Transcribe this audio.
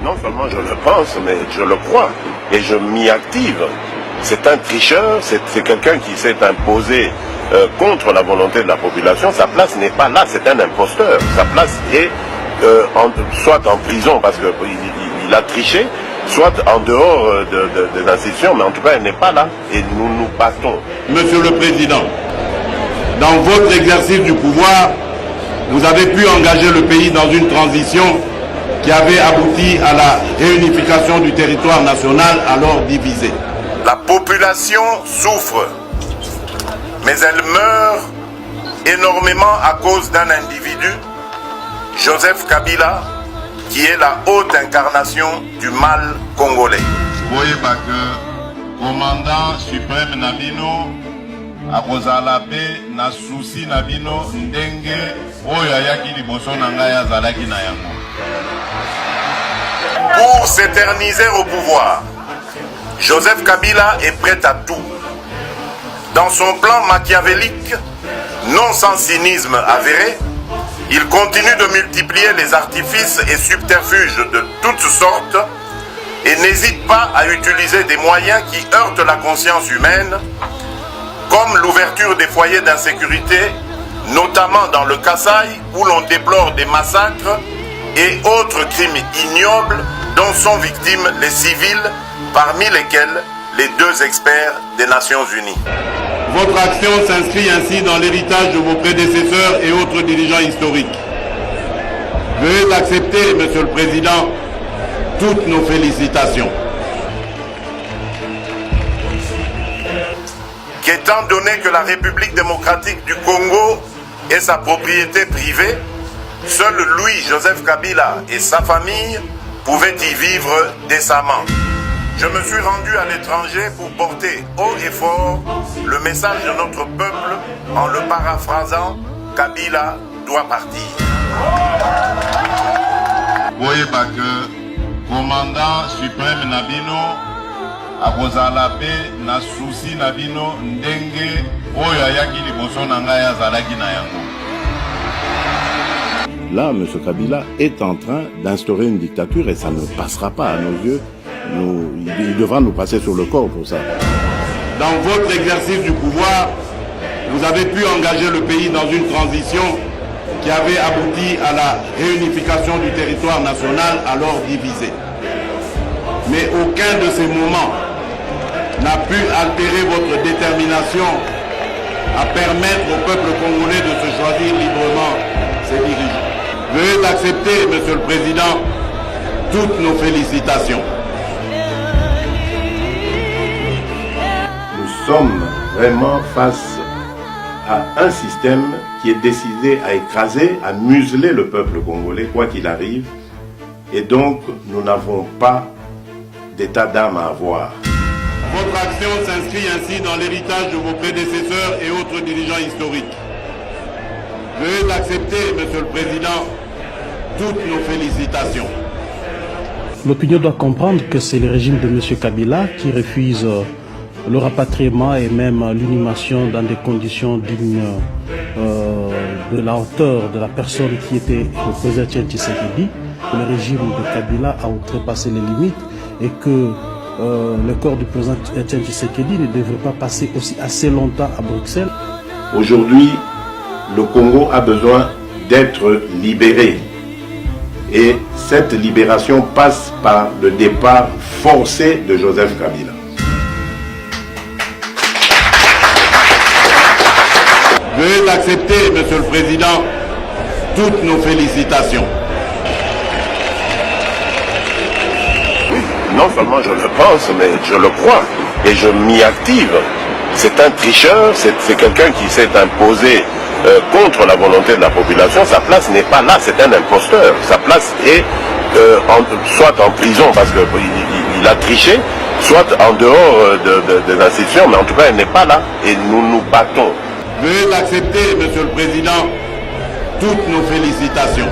Non seulement je le pense, mais je le crois. Et je m'y active. C'est un tricheur, c'est quelqu'un qui s'est imposé contre la volonté de la population. Sa place n'est pas là, c'est un imposteur. Sa place est soit en prison parce qu'il a triché, soit en dehors des institutions, mais en tout cas, elle n'est pas là. Et nous nous battons. Monsieur le Président, dans votre exercice du pouvoir, vous avez pu engager le pays dans une transition qui avait abouti à la réunification du territoire national alors divisé. La population souffre, mais elle meurt énormément à cause d'un individu, Joseph Kabila, qui est la haute incarnation du mal congolais. Voyez que commandant suprême Nabino akozala pe na souci Nabino ndenge oyo ayaki liboso na ngai azalaki na yango. Pour s'éterniser au pouvoir, Joseph Kabila est prêt à tout. Dans son plan machiavélique, non sans cynisme avéré, il continue de multiplier les artifices et subterfuges de toutes sortes et n'hésite pas à utiliser des moyens qui heurtent la conscience humaine, comme l'ouverture des foyers d'insécurité, notamment dans le Kasaï, où l'on déplore des massacres et autres crimes ignobles dont sont victimes les civils, parmi lesquels les 2 experts des Nations Unies. Votre action s'inscrit ainsi dans l'héritage de vos prédécesseurs et autres dirigeants historiques. Veuillez accepter, Monsieur le Président, toutes nos félicitations. Qu'étant donné que la République démocratique du Congo est sa propriété privée, seul Louis-Joseph Kabila et sa famille pouvaient y vivre décemment. Je me suis rendu à l'étranger pour porter haut et fort le message de notre peuple en le paraphrasant, Kabila doit partir. Voyez que commandant suprême Nabino akozala pe na souci Nabino ndenge oyo ayaki liboso na ngai azalaki na yango. Là, M. Kabila est en train d'instaurer une dictature et ça ne passera pas à nos yeux. Il devra nous passer sur le corps pour ça. Dans votre exercice du pouvoir, vous avez pu engager le pays dans une transition qui avait abouti à la réunification du territoire national alors divisé. Mais aucun de ces moments n'a pu altérer votre détermination à permettre au peuple congolais de se choisir librement ses dirigeants. Veuillez accepter, Monsieur le Président, toutes nos félicitations. Nous sommes vraiment face à un système qui est décidé à écraser, à museler le peuple congolais, quoi qu'il arrive. Et donc, nous n'avons pas d'état d'âme à avoir. Votre action s'inscrit ainsi dans l'héritage de vos prédécesseurs et autres dirigeants historiques. Veuillez accepter, Monsieur le Président, toutes nos félicitations. L'opinion doit comprendre que c'est le régime de M. Kabila qui refuse le rapatriement et même l'inhumation dans des conditions dignes de la hauteur de la personne qui était le président Tshisekedi. Le régime de Kabila a outrepassé les limites et que le corps du président Tshisekedi ne devrait pas passer aussi assez longtemps à Bruxelles. Aujourd'hui, le Congo a besoin d'être libéré. Et cette libération passe par le départ forcé de Joseph Kabila. Veuillez accepter, Monsieur le Président, toutes nos félicitations. Non seulement je le pense, mais je le crois. Et je m'y active. C'est un tricheur, c'est quelqu'un qui s'est imposé contre la volonté de la population. Sa place n'est pas là, c'est un imposteur. Sa place est soit en prison parce qu'il a triché, soit en dehors des institutions, mais en tout cas elle n'est pas là. Et nous nous battons. Veuillez accepter, Monsieur le Président, toutes nos félicitations.